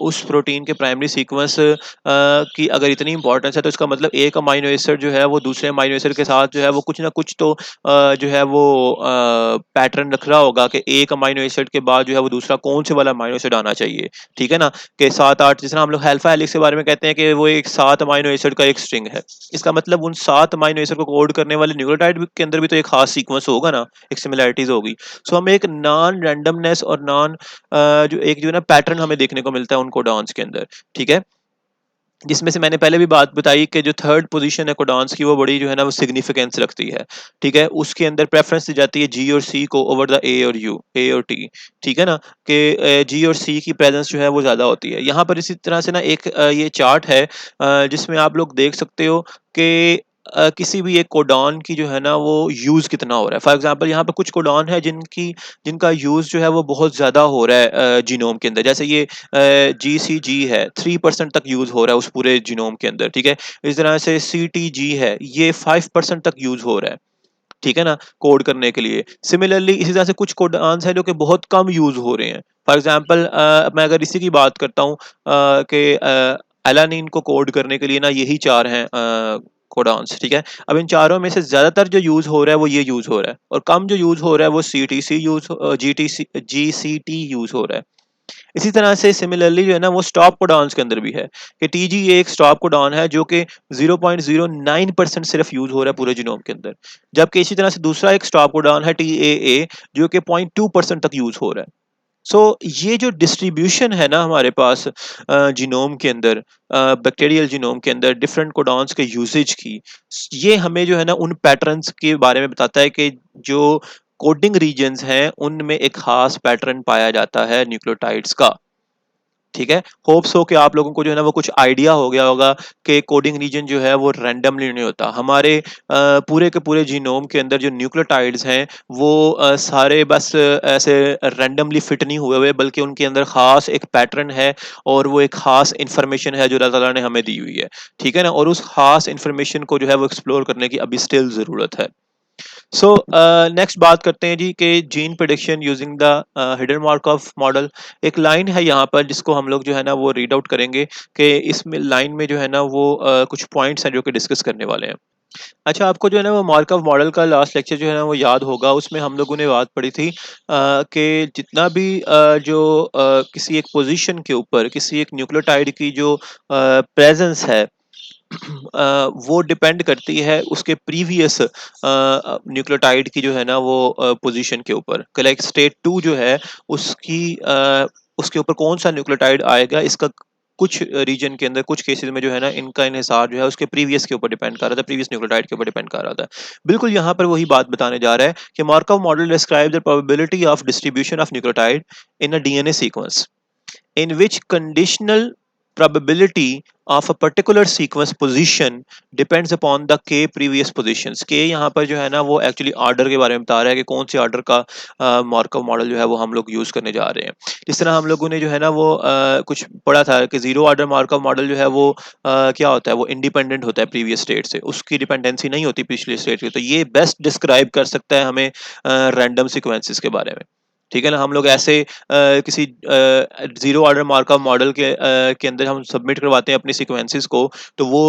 Speaker 1: उस प्रोटीन के प्राइमरी सीक्वेंस की अगर इतनी इंपॉर्टेंस है तो इसका मतलब एक अमाइनो एसिड जो है वो दूसरे अमाइनो एसिड के साथ जो है वो कुछ ना कुछ तो जो है वो पैटर्न रख रहा होगा कि एक अमाइनो एसिड के बाद जो है वो दूसरा कौन से वाला अमाइनो एसिड आना चाहिए, ठीक है ना। कि 7-8 जिस तरह हम लोग अल्फा हेलिक्स के बारे में कहते हैं कि वो एक 7 अमाइनो एसिड का एक स्ट्रिंग है। इसका मतलब उन 7 अमाइनो एसिड को कोड करने वाले न्यूक्लियोटाइड के अंदर भी तो एक खास सीक्वेंस होगा ना, एक सिमिलैरिटीज होगी। सो हमें एक नॉन रैंडमनेस और जो एक जो है ना पैटर्न हमें देखने को मिलता है उन कोडॉन्स के अंदर, ठीक है। जिसमें से मैंने पहले भी बात बताई कि जो थर्ड पोजीशन है कोडॉन्स की वो बड़ी जो है ना वो सिग्निफिकेंस रखती है, ठीक है। उसके अंदर प्रेफरेंस दी जाती है जी और सी को ओवर द ए और यू, ए और टी, ठीक है ना। कि जी और सी की प्रेजेंस जो है वो ज़्यादा होती है यहाँ पर। इसी तरह से ना एक ये चार्ट है जिसमें आप लोग देख सकते हो कि किसी भी एक कोडॉन की जो है ना वो यूज़ कितना हो रहा है। फॉर एग्जांपल यहाँ पे कुछ कोडॉन है जिनका यूज़ जो है वो बहुत ज़्यादा हो रहा है जीनोम के अंदर। जैसे ये जीसीजी है 3% तक यूज हो रहा है उस पूरे जीनोम के अंदर, ठीक है। इस तरह से सीटीजी है ये 5% तक यूज हो रहा है, ठीक है ना, कोड करने के लिए। सिमिलरली इसी तरह से कुछ कोडान्स हैं जो कि बहुत कम यूज हो रहे हैं। फॉर एग्जांपल मैं अगर इसी की बात करता हूँ कि एलानिन को कोड करने के लिए ना यही 4 हैं कोडान्स, ठीक है। अब इन चारों में से ज्यादातर जो यूज हो रहा है वो ये यूज हो रहा है और कम जो यूज हो रहा है वो CTC use GTC GCT use हो रहा है। इसी तरह से सिमिलरली जो है ना वो स्टॉप कोडॉन्स के अंदर भी है कि टीजी एक स्टॉप कोडॉन है जो कि 0.09% सिर्फ यूज हो रहा है पूरे जीनोम के अंदर, जबकि इसी तरह से दूसरा एक स्टॉप कोडॉन है टीएए जो कि 0.2% तक यूज हो रहा है। सो ये जो डिस्ट्रीब्यूशन है ना हमारे पास जीनोम के अंदर, बैक्टीरियल जीनोम के अंदर डिफरेंट कोडॉन्स के यूसेज की, ये हमें जो है ना उन पैटर्न्स के बारे में बताता है कि जो कोडिंग रीजन्स हैं उनमें एक खास पैटर्न पाया जाता है न्यूक्लियोटाइड्स का, ठीक है। होप्स हो कि आप लोगों को जो है ना वो कुछ आइडिया हो गया होगा कि कोडिंग रीजन जो है वो रैंडमली नहीं होता। हमारे पूरे के पूरे जीनोम के अंदर जो न्यूक्लियोटाइड्स हैं वो सारे बस ऐसे रैंडमली फिट नहीं हुए हुए, बल्कि उनके अंदर खास एक पैटर्न है और वो एक खास इंफॉर्मेशन है जो अल्लाह ताला ने हमें दी हुई है, ठीक है ना। और उस खास इंफॉर्मेशन को जो है वो एक्सप्लोर करने की अभी स्टिल ज़रूरत है। सो नेक्स्ट बात करते हैं जी कि gene prediction using the hidden Markov model. एक लाइन है यहाँ पर जिसको हम लोग जो है ना वो रीड आउट करेंगे कि इसमें लाइन में जो है ना वो कुछ पॉइंट्स हैं जो कि डिस्कस करने वाले हैं। अच्छा, आपको जो है ना वो मार्कव मॉडल का लास्ट लेक्चर जो है ना वो याद होगा, उसमें हम लोगों ने बात पढ़ी थी कि जितना भी किसी एक पोजीशन के ऊपर किसी एक न्यूक्लियोटाइड की जो प्रेजेंस है वो डिपेंड करती है उसके प्रीवियस न्यूक्लियोटाइड की जो है ना वो पोजीशन के ऊपर। लाइक स्टेट 2 जो है उसकी उसके ऊपर कौन सा न्यूक्लियोटाइड आएगा, इसका कुछ रीजन के अंदर कुछ केसेस में जो है ना इनका इन्हिसार जो है उसके प्रीवियस के ऊपर डिपेंड कर रहा था, प्रीवियस न्यूक्लियोटाइड के ऊपर डिपेंड कर रहा था। बिल्कुल यहाँ पर वही बात बताने जा रहा है कि Markov model describe the probability of distribution of nucleotide in a DNA sequence in which conditional probability of a particular sequence position depends upon the k previous positions। k यहाँ पर जो है ना वो एक्चुअली ऑर्डर के बारे में बता रहा है कि कौन सी ऑर्डर का मार्कव मॉडल जो है वो हम लोग यूज करने जा रहे हैं। जिस तरह हम लोगों ने जो है ना वो कुछ पढ़ा था कि जीरो ऑर्डर मार्कव मॉडल जो है वो क्या होता है, वो इंडिपेंडेंट होता है प्रीवियस स्टेट से, उसकी डिपेंडेंसी नहीं होती पिछले स्टेट की। तो ये बेस्ट डिस्क्राइब कर सकता है हमें रैंडम सीक्वेंसेस के बारे में। ठीक है ना, हम लोग ऐसे किसी जीरो ऑर्डर मार्कअप मॉडल के अंदर हम सबमिट करवाते हैं अपनी सीक्वेंसेस को, तो वो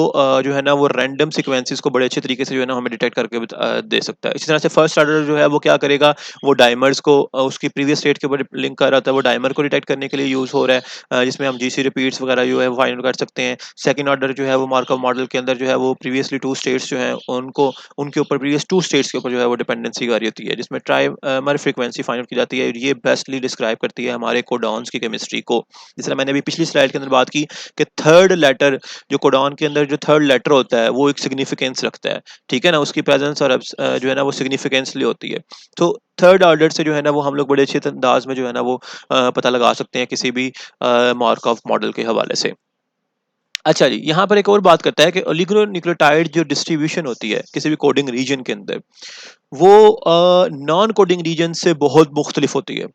Speaker 1: जो है ना वो रैंडम सीक्वेंसेस को बड़े अच्छे तरीके से जो है ना हमें डिटेक्ट करके दे सकता है। इसी तरह से फर्स्ट ऑर्डर जो है वो क्या करेगा, वो डायमर्स को उसकी प्रीवियस स्टेट के ऊपर लिंक कर रहा था, वो डायमर को डिटेक्ट करने के लिए यूज हो रहा है, जिसमें हम जीसी रिपीट्स वगैरह जो है वो फाइंड कर सकते हैं। सेकंड ऑर्डर जो है वो मार्कअप मॉडल के अंदर जो है वो प्रीवियसली टू स्टेट्स जो है उनको उनके ऊपर प्रीवियस टू स्टेट्स के ऊपर जो है वो डिपेंडेंसी आ रही होती है, जिसमें ट्राई हमारी फ्रीक्वेंसी फाइंड आउट की जाती है। ये बेस्टली डिस्क्राइब करती है हमारे कोडॉन्स की केमिस्ट्री को। जिस तरह मैंने अभी पिछली स्लाइड के अंदर बात की कि थर्ड लेटर जो कोडॉन के अंदर जो थर्ड लेटर होता है वो एक सिग्निफिकेंस रखता है। ठीक है ना, उसकी प्रेजेंस और जो है ना वो सिग्निफिकेंसली होती है। तो थर्ड ऑर्डर से जो है ना वो हम लोग बड़े अच्छे अंदाज में जो है ना वो पता लगा सकते हैं किसी भी मार्कov मॉडल के हवाले से। अच्छा जी, यहाँ पर एक और बात करता है कि ओलिगोन्यूक्लियोटाइड जो डिस्ट्रीब्यूशन होती है किसी भी कोडिंग रीजन के अंदर, वो नॉन कोडिंग रीजन से बहुत मुख्तलिफ होती है।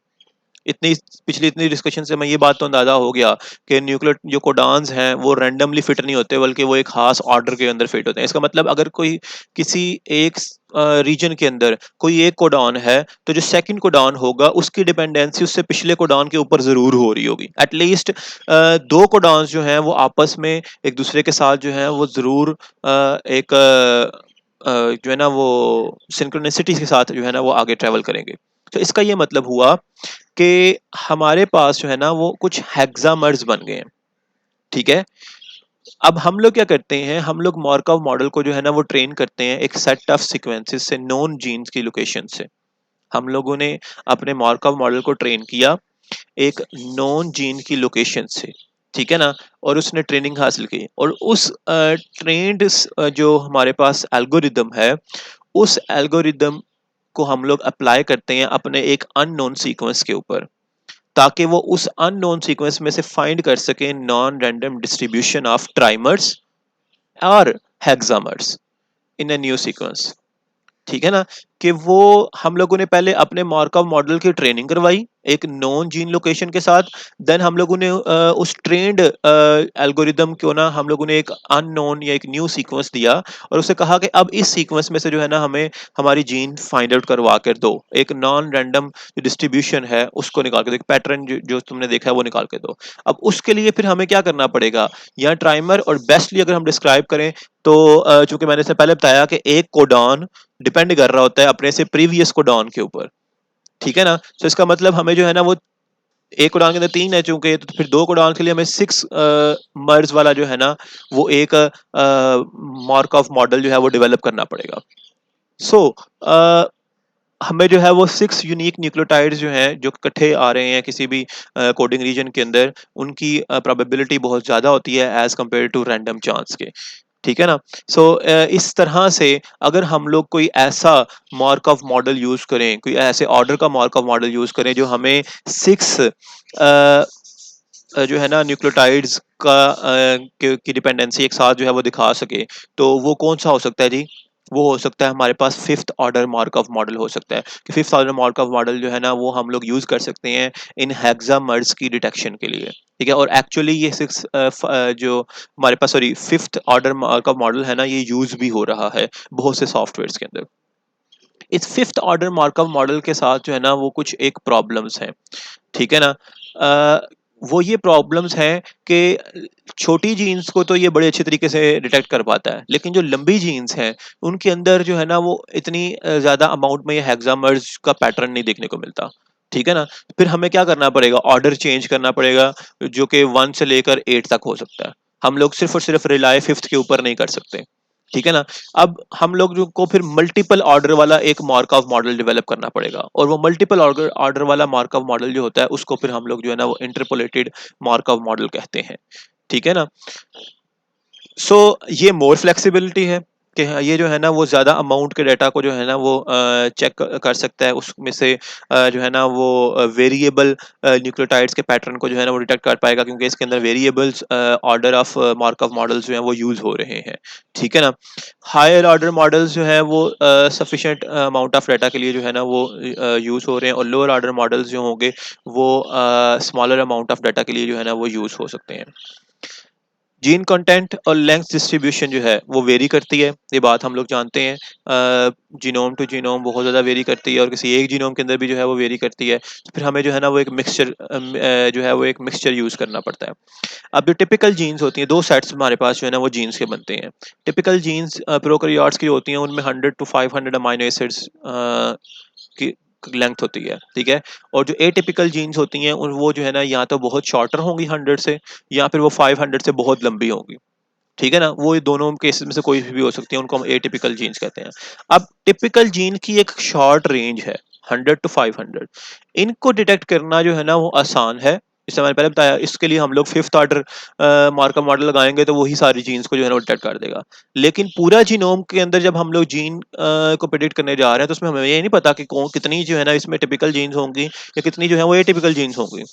Speaker 1: इतनी पिछली इतनी डिस्कशन से मैं ये बात तो अंदाजा हो गया कि न्यूक्लियर जो कोडान्स हैं वो रैंडमली फिट नहीं होते, बल्कि वो एक खास ऑर्डर के अंदर फिट होते हैं। इसका मतलब अगर कोई किसी एक रीजन के अंदर कोई एक कोडान है, तो जो सेकंड कोडान होगा उसकी डिपेंडेंसी उससे पिछले कोडान के ऊपर जरूर हो रही होगी। एटलीस्ट दो कोडान्स जो हैं वो आपस में एक दूसरे के साथ जो है वो जरूर एक जो है ना वो सिंक्रोनिसिटी के साथ जो है ना वो आगे ट्रेवल करेंगे। तो इसका ये मतलब हुआ कि हमारे पास जो है ना वो कुछ हेक्सामर्स बन गए हैं। ठीक है, अब हम लोग क्या करते हैं, हम लोग मार्कव मॉडल को जो है ना वो ट्रेन करते हैं एक सेट ऑफ सीक्वेंसेस से, नोन जीन्स की लोकेशन से। हम लोगों ने अपने मार्कव मॉडल को ट्रेन किया एक नॉन जीन की लोकेशन से। ठीक है ना, और उसने ट्रेनिंग हासिल की, और उस ट्रेंड जो हमारे पास एल्गोरिदम है, उस एल्गोरिदम को हम लोग अप्लाई करते हैं अपने एक अननोन सीक्वेंस के ऊपर, ताकि वो उस अननोन सीक्वेंस में से फाइंड कर सके नॉन रैंडम डिस्ट्रीब्यूशन ऑफ ट्राइमर्स और हेक्सामर्स इन अ न्यू सीक्वेंस। ठीक है ना, कि वो हम लोगों ने पहले अपने मार्कव मॉडल की ट्रेनिंग करवाई एक नॉन जीन लोकेशन के साथ। देन हम लोगों ने उस ट्रेंड एल्गोरिदम को ना हम लोगों ने एक अननोन या एक न्यू सीक्वेंस दिया, और उसे कहा कि अब इस सीक्वेंस में से जो है ना हमें हमारी जीन फाइंड आउट करवा कर दो, एक नॉन रैंडम जो डिस्ट्रीब्यूशन है उसको निकाल के दो, एक पैटर्न जो तुमने देखा है वो निकाल के दो। अब उसके लिए फिर हमें क्या करना पड़ेगा, या ट्राइमर, और बेस्टली अगर हम डिस्क्राइब करें तो चूंकि मैंने इससे पहले बताया कि एक कोडॉन डिपेंड कर रहा होता है अपने से प्रीवियस कोडॉन के ऊपर। ठीक है ना, तो इसका मतलब हमें जो है ना वो एक कोडॉन के अंदर तीन है चूंकि, तो फिर दो कोडॉन के लिए हमें सिक्स मर्ज वाला जो है ना वो एक मार्कov मॉडल जो है वो डेवलप करना पड़ेगा। सो हमें जो है वो सिक्स यूनिक न्यूक्लियोटाइड्स जो हैं जो इकट्ठे आ रहे हैं किसी भी कोडिंग रीजन के अंदर, उनकी प्रोबेबिलिटी बहुत ज़्यादा होती है as compare to random chance के। ठीक है ना, सो इस तरह से अगर हम लोग कोई ऐसा मार्कव मॉडल यूज करें, कोई ऐसे ऑर्डर का मार्कव मॉडल यूज करें जो हमें सिक्स जो है ना न्यूक्लियोटाइड्स का की डिपेंडेंसी एक साथ जो है वो दिखा सके, तो वो कौन सा हो सकता है जी, वो हो सकता है हमारे पास फिफ्थ ऑर्डर मार्कव मॉडल हो सकता है। कि फिफ्थ ऑर्डर मार्कव मॉडल जो है ना वो हम लोग यूज कर सकते हैं इन हेक्सामर्स की डिटेक्शन के लिए। ठीक है, और एक्चुअली ये सिक्स जो हमारे पास सॉरी फिफ्थ ऑर्डर मार्कव मॉडल है ना ये यूज भी हो रहा है बहुत से सॉफ्टवेयर्स के अंदर। इस फिफ्थ ऑर्डर मार्कव मॉडल के साथ जो है ना वो कुछ एक प्रॉब्लम्स हैं। ठीक है ना, वो ये प्रॉब्लम्स हैं कि छोटी जीन्स को तो ये बड़े अच्छे तरीके से डिटेक्ट कर पाता है, लेकिन जो लंबी जीन्स हैं उनके अंदर जो है ना वो इतनी ज्यादा अमाउंट में ये हेक्सामर्स का पैटर्न नहीं देखने को मिलता। ठीक है ना, फिर हमें क्या करना पड़ेगा, ऑर्डर चेंज करना पड़ेगा जो कि 1 से लेकर 8 तक हो सकता है। हम लोग सिर्फ और सिर्फ रिलाय फिफ्थ के ऊपर नहीं कर सकते, ठीक है ना। अब हम लोग जो को फिर मल्टीपल ऑर्डर वाला एक मार्कअप मॉडल डेवलप करना पड़ेगा, और वो मल्टीपल ऑर्डर ऑर्डर वाला मार्कअप मॉडल जो होता है उसको फिर हम लोग जो है ना वो इंटरपोलेटेड मार्कअप मॉडल कहते हैं, ठीक है ना। सो ये मोर फ्लेक्सिबिलिटी है कि हाँ, ये जो है ना वो ज़्यादा अमाउंट के डाटा को जो है ना वो चेक कर सकता है, उसमें से जो है ना वो वेरिएबल न्यूक्लियोटाइड्स के पैटर्न को जो है ना वो डिटेक्ट कर पाएगा, क्योंकि इसके अंदर variables order of markup models जो हैं वो यूज़ हो रहे हैं, ठीक है ना। हायर ऑर्डर मॉडल्स जो हैं वो सफिशिएंट अमाउंट ऑफ डाटा के लिए जो है ना वो यूज़ हो रहे हैं, और लोअर ऑर्डर मॉडल्स जो होंगे वो स्मॉलर अमाउंट ऑफ डाटा के लिए जो है ना वो यूज़ हो सकते हैं। जीन कंटेंट और लेंथ डिस्ट्रीब्यूशन जो है वो वेरी करती है, ये बात हम लोग जानते हैं। जीनोम टू जीनोम बहुत ज़्यादा वेरी करती है, और किसी एक जीनोम के अंदर भी जो है वो वेरी करती है, तो फिर हमें जो है ना वो एक मिक्सचर जो है वो एक मिक्सचर यूज़ करना पड़ता है। अब जो टिपिकल जीन्स होती हैं, दो सेट्स हमारे पास जो है ना वो जीन्स के बनते हैं। टिपिकल जीन्स प्रोकैरियोट्स की होती हैं, उनमें 100 to 500 अमाइनो एसिड्स की लेंथ होती है, ठीक है। और जो एटिपिकल जीन्स होती हैं उन वो जो है ना या तो बहुत शॉर्टर होंगी 100 से, या फिर वो 500 से बहुत लंबी होंगी, ठीक है ना। वो दोनों केसेस में से कोई भी हो सकती है, उनको हम एटिपिकल जीन्स कहते हैं। अब टिपिकल जीन की एक शॉर्ट रेंज है 100 to 500, इनको डिटेक्ट करना जो है ना वो आसान है। जैसे मैंने पहले बताया, इसके लिए हम लोग फिफ्थ ऑर्डर मार्कअप मॉडल लगाएंगे तो वही सारी जीन्स को जो है ना वो डिटेक्ट कर देगा। लेकिन पूरा जीनोम के अंदर जब हम लोग जीन को प्रेडिक्ट करने जा रहे हैं, तो उसमें हमें ये नहीं पता कि कौन कितनी जो है ना इसमें टिपिकल जीन्स होंगी या कितनी जो है वो एटिपिकल जीन्स होंगी,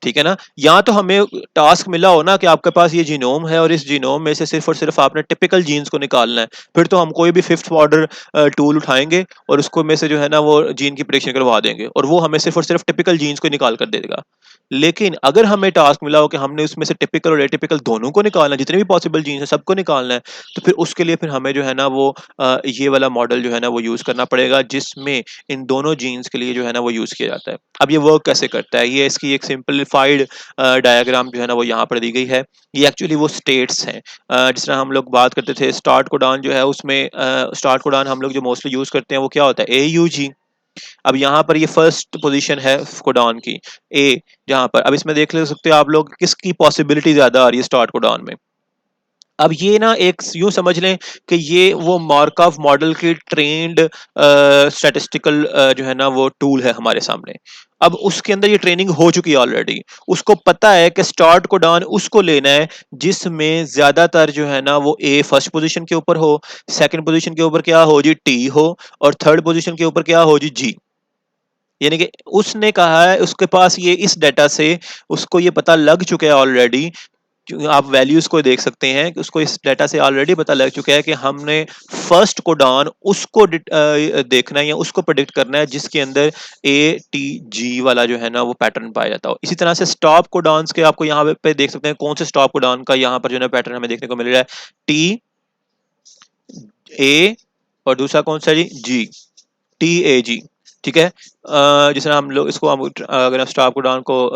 Speaker 1: ठीक है ना। या तो हमें टास्क मिला हो ना कि आपके पास ये जीनोम है और इस जीनोम में से सिर्फ और सिर्फ आपने टिपिकल जीन्स को निकालना है, फिर तो हम कोई भी फिफ्थ ऑर्डर टूल उठाएंगे और उसको में से जो है ना वो जीन की प्रेडिक्शन करवा देंगे, और वो हमें सिर्फ और सिर्फ टिपिकल जीन्स को निकाल कर देगा। लेकिन अगर हमें टास्क मिला हो कि हमने उसमें से टिपिकल और एटिपिकल दोनों को निकालना है, जितने भी पॉसिबल जीन्स है सबको निकालना है, तो फिर उसके लिए फिर हमें जो है ना वो ये वाला मॉडल जो है ना वो यूज करना पड़ेगा, जिसमें इन दोनों जीन्स के लिए जो है ना वो यूज किया जाता है। अब ये वर्क कैसे करता है, ये इसकी एक सिंपलीफाइड डायग्राम जो है ना वो यहाँ पर दी गई है। ये एक्चुअली वो स्टेट्स हैं। जिस तरह हम लोग बात करते थे स्टार्ट कोडान जो है, उसमें स्टार्ट कोडान हम लोग जो मोस्टली यूज करते हैं वो क्या होता है, AUG। अब यहाँ पर ये फर्स्ट पोजीशन है कोडान की, ए। जहाँ पर अब इसमें देख ले सकते हो आप लोग किसकी पॉसिबिलिटी ज्यादा आ रही है स्टार्ट कोडान में। अब ये ना एक यूं समझ लें कि ये वो मार्कअप मॉडल की ट्रेंड स्टैटिस्टिकल जो है ना वो टूल है हमारे सामने। अब उसके अंदर ये ट्रेनिंग हो चुकी है ऑलरेडी, उसको पता है कि स्टार्ट को डाउन उसको लेना है जिसमें ज्यादातर जो है ना वो ए फर्स्ट पोजीशन के ऊपर हो, सेकंड पोजीशन के ऊपर क्या हो जी टी हो, और थर्ड पोजीशन के ऊपर क्या हो जी। यानी कि उसने कहा है उसके पास ये इस डेटा से उसको ये पता लग चुका है ऑलरेडी। आप वैल्यूज को देख सकते हैं कि उसको इस डेटा से ऑलरेडी पता लग चुका है कि हमने फर्स्ट को डाउन उसको देखना है या उसको प्रेडिक्ट करना है जिसके अंदर ATG वाला जो है ना वो पैटर्न पाया जाता हो। इसी तरह से स्टॉप को डाउन के आपको यहाँ पे देख सकते हैं कौन से स्टॉप को डाउन का यहाँ पर जो है पैटर्न हमें देखने को मिल रहा है, TA, और दूसरा कौन सा जी, TAG, ठीक है। जिस तरह हम लोग इसको हम अगर हम स्टाफ को डाउन को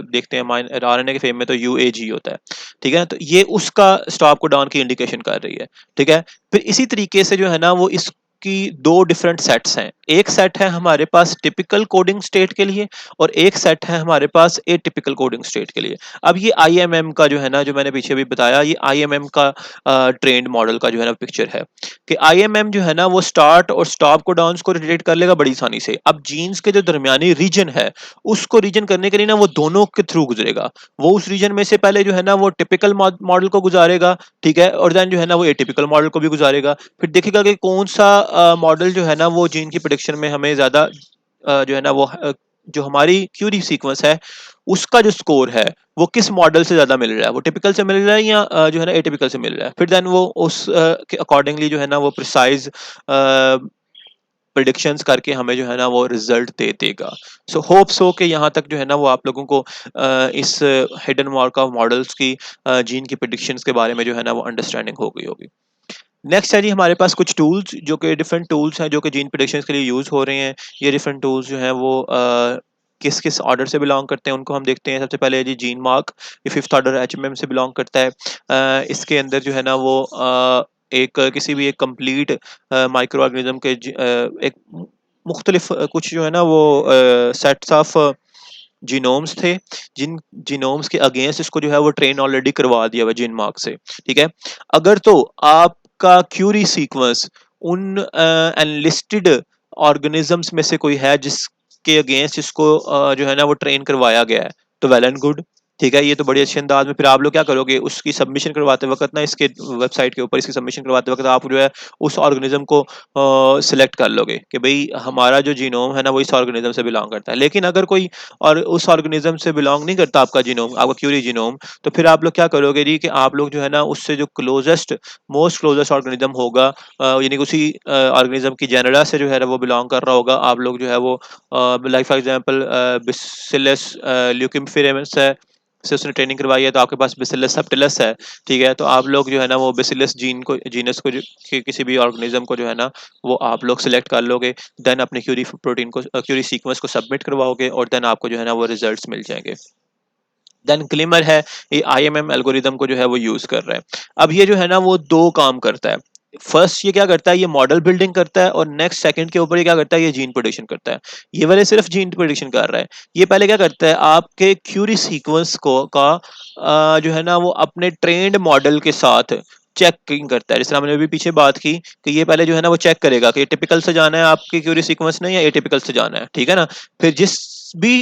Speaker 1: देखते हैं माइन RNA के फेम में तो UAG होता है, ठीक है। तो ये उसका स्टॉप को डाउन की इंडिकेशन कर रही है, ठीक है। फिर इसी तरीके से जो है ना वो इसकी दो डिफरेंट सेट्स हैं। एक सेट है हमारे पास टिपिकल कोडिंग स्टेट के लिए, और एक सेट है हमारे पास एटिपिकल कोडिंग स्टेट के लिए। अब ये IMM का जो है ना, जो मैंने पीछे भी बताया, ये IMM का ट्रेंड मॉडल का जो है ना पिक्चर है कि IMM जो है ना वो स्टार्ट और स्टॉप को डाउन को रिलेट कर लेगा बड़ी आसानी से। अब जीन्स के जो दरमियानी रीजन है उसको रीजन करने के लिए ना वो दोनों के थ्रू गुजरेगा। वो उस रीजन में से पहले जो है ना वो टिपिकल मॉडल को गुजारेगा, ठीक है, और देन जो है ना वो एटिपिकल मॉडल को भी गुजारेगा। फिर देखेगा कि कौन सा मॉडल जो है ना वो जीन की प्रेडिक्शन में हमें ज्यादा जो है ना वो जो हमारी क्यूरी सीक्वेंस है उसका जो स्कोर है वो किस मॉडल से ज्यादा मिल रहा है, वो टिपिकल से मिल रहा है या जो है ना एटिपिकल से मिल रहा है। फिर देन वो उस के अकॉर्डिंगली जो है ना वो प्रिसाइज प्रिडिक्शंस करके हमें जो है ना वो रिजल्ट दे देगा। सो होप सो कि यहाँ तक जो है ना वो आप लोगों को इस हिडन मार्कअप मॉडल्स की जीन की प्रिडिक्शंस के बारे में जो है ना वो अंडरस्टैंडिंग हो गई होगी। नेक्स्ट है जी हमारे पास कुछ टूल्स जो कि डिफरेंट टूल्स हैं जो कि जीन प्रिडिक्शंस के लिए यूज हो रहे हैं। ये डिफरेंट टूल्स जो हैं वो किस किस ऑर्डर से बिलोंग करते हैं उनको हम देखते हैं। सबसे पहले जी जीन मार्क, ये फिफ्थ ऑर्डर HMM से बिलोंग करता है। इसके अंदर जो है ना वो एक किसी भी एक कंप्लीट माइक्रो ऑर्गेनिज्म के एक मुख्तलिफ कुछ जो है ना वो सेट्स ऑफ जीनोम्स थे, जिन जीनोम्स के अगेंस्ट इसको जो है वो ट्रेन ऑलरेडी करवा दिया हुआ जीन मार्क से, ठीक है। अगर तो आपका क्यूरी सीक्वेंस उन एनलिस्टेड ऑर्गेनिजम्स में से कोई है जिसके अगेंस्ट इसको जो है ना वो ट्रेन करवाया गया है, तो वेल एंड गुड, ठीक है। ये तो बड़ी अच्छे अंदाज में फिर आप लोग क्या करोगे, उसकी सबमिशन करवाते वक्त ना, इसके वेबसाइट के ऊपर इसकी सबमिशन करवाते वक्त आप जो है उस ऑर्गेनिज्म को सिलेक्ट कर लोगे कि भाई हमारा जो जीनोम है ना वो इस ऑर्गेनिज्म से बिलोंग करता है। लेकिन अगर कोई और उस ऑर्गेनिज्म से बिलोंग नहीं करता आपका जीनोम, आपका क्यूरी जीनोम, तो फिर आप लोग क्या करोगे जी कि आप लोग जो है ना उससे जो क्लोजेस्ट मोस्ट क्लोजेस्ट ऑर्गेनिज्म होगा, यानी कि उसी ऑर्गेनिज्म की जेनेरा से जो है वो बिलोंग कर रहा होगा, आप लोग जो है वो लाइक फॉर एग्जांपल बिसिलस ल्यूकिम्फिरेमस है, से उसने ट्रेनिंग करवाई है, तो आपके पास बेसिलस सबटिलस है, ठीक है। तो आप लोग जो है ना वो बेसिलस जीन को जीनस को किसी भी ऑर्गेनिज्म को जो है ना वो आप लोग सिलेक्ट कर लोगे, देन अपने क्यूरी प्रोटीन को क्यूरी सीक्वेंस को सबमिट करवाओगे और देन आपको जो है ना वो रिजल्ट्स मिल जाएंगे। देन ग्लिमर है, ये आईएमएम एल्गोरिदम को जो है वो यूज कर रहा है। अब ये जो है ना वो दो काम करता है। फर्स्ट ये क्या करता है, ये मॉडल बिल्डिंग करता है, और नेक्स्ट सेकंड के ऊपर ये क्या करता है, ये जीन प्रोडिक्शन करता है। ये वाले सिर्फ जीन प्रोडिक्शन कर रहा है। ये पहले क्या करता है, आपके क्यूरी सीक्वेंस को का जो है ना वो अपने ट्रेंड मॉडल के साथ चेकिंग करता है। जैसे हमने अभी पीछे बात की कि ये पहले जो है ना वो चेक करेगा कि टिपिकल से जाना है आपकी क्यूरी सीक्वेंस ने या एटिपिकल से जाना है, ठीक है ना। फिर जिस भी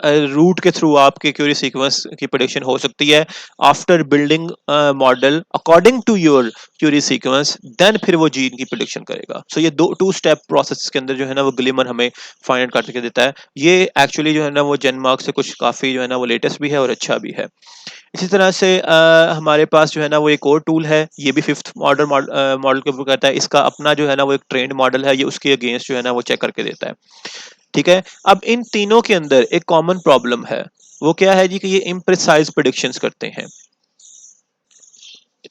Speaker 1: रूट के थ्रू आपके क्यूरी सीक्वेंस की प्रेडिक्शन हो सकती है, after building model according to your query sequence, then फिर वो जीन की प्रेडिक्शन करेगा। सो ये दो टू स्टेप प्रोसेस के अंदर जो है ना वो ग्लिमर हमें फाइंड आउट करके देता है। ये एक्चुअली जो है ना वो जेनमार्क से कुछ काफी जो है ना वो लेटेस्ट भी है और अच्छा भी है। इसी तरह से हमारे पास जो है ना वो एक और टूल है, ये भी फिफ्थ मॉडल के ऊपर करता है। इसका अपना जो है ना वो एक ट्रेंड मॉडल है, ये उसके अगेंस्ट जो है ना वो चेक करके देता है, ठीक है। अब इन तीनों के अंदर एक कॉमन प्रॉब्लम है, वो क्या है जी कि ये इम्प्रिसाइज प्रेडिक्शंस करते हैं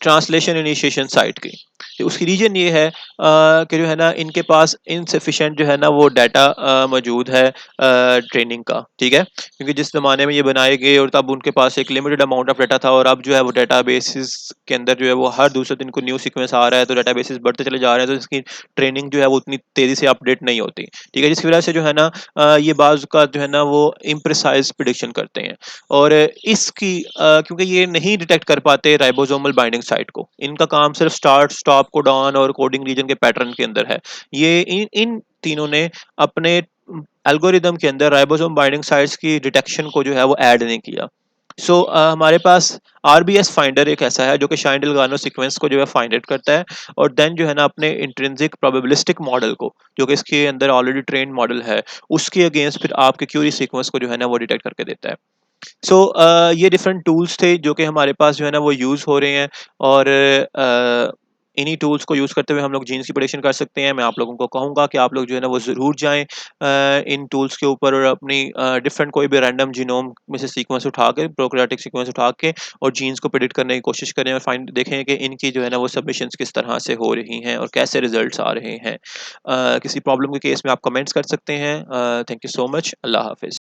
Speaker 1: ट्रांसलेशन इनिशिएशन साइट की। तो उसकी रीजन ये है कि जो है ना इनके पास इनसफिशिएंट जो है ना वो डाटा मौजूद है ट्रेनिंग का, ठीक है। क्योंकि जिस जमाने में ये बनाए गए और तब उनके पास एक लिमिटेड अमाउंट ऑफ डाटा था, और अब जो है वो डाटा बेसिस के अंदर जो है वो हर दूसरे दिन को न्यू सीक्वेंस आ रहा है, तो डाटा बेसिस बढ़ते चले जा रहे हैं, तो इसकी ट्रेनिंग जो है वो उतनी तेजी से अपडेट नहीं होती, ठीक है। जिसकी वजह से जो है ना ये बाज का जो है ना वो इम्प्रिसाइज प्रिडिक्शन करते हैं। और इसकी क्योंकि ये नहीं डिटेक्ट कर पाते राइबोसोमल बाइंडिंग साइट को, इनका काम सिर्फ स्टार्ट स्टॉप कोडॉन और कोडिंग रीजन के पैटर्न के अंदर है। ये इन तीनों ने अपने एल्गोरिदम के अंदर राइबोसोम बाइंडिंग साइट्स की डिटेक्शन को जो है वो ऐड नहीं किया। सो हमारे पास आरबीएस फाइंडर एक ऐसा है जो कि शाइन डेल्गानो सीक्वेंस को जो है फाइंड आउट करता है, और देन जो है ना अपने इंट्रिंसिक प्रोबेबिलिस्टिक मॉडल को, जो कि इसके अंदर ऑलरेडी ट्रेन मॉडल है, उसके अगेंस्ट फिर आपके क्यूरी सीक्वेंस को जो है ना वो डिटेक्ट करके देता है। सो ये डिफरेंट टूल्स थे जो कि हमारे पास जो है ना वो यूज़ हो रहे हैं, और इन्हीं टूल्स को यूज़ करते हुए हम लोग जीन्स की प्रेडिक्शन कर सकते हैं। मैं आप लोगों को कहूँगा कि आप लोग जो है ना वो ज़रूर जाएं इन टूल्स के ऊपर, और अपनी डिफरेंट कोई भी रैंडम जीनोम में से सीक्वेंस उठा के, प्रोकैरियोटिक सीक्वेंस उठा के, और जीन्स को प्रेडिक्ट करने की कोशिश करें, और फाइंड देखें कि इनकी जो है ना वो सबमिशंस किस तरह से हो रही हैं और कैसे रिजल्ट्स आ रहे हैं। किसी प्रॉब्लम के केस में आप कमेंट्स कर सकते हैं। Thank you so much. अल्लाह हाफिज़।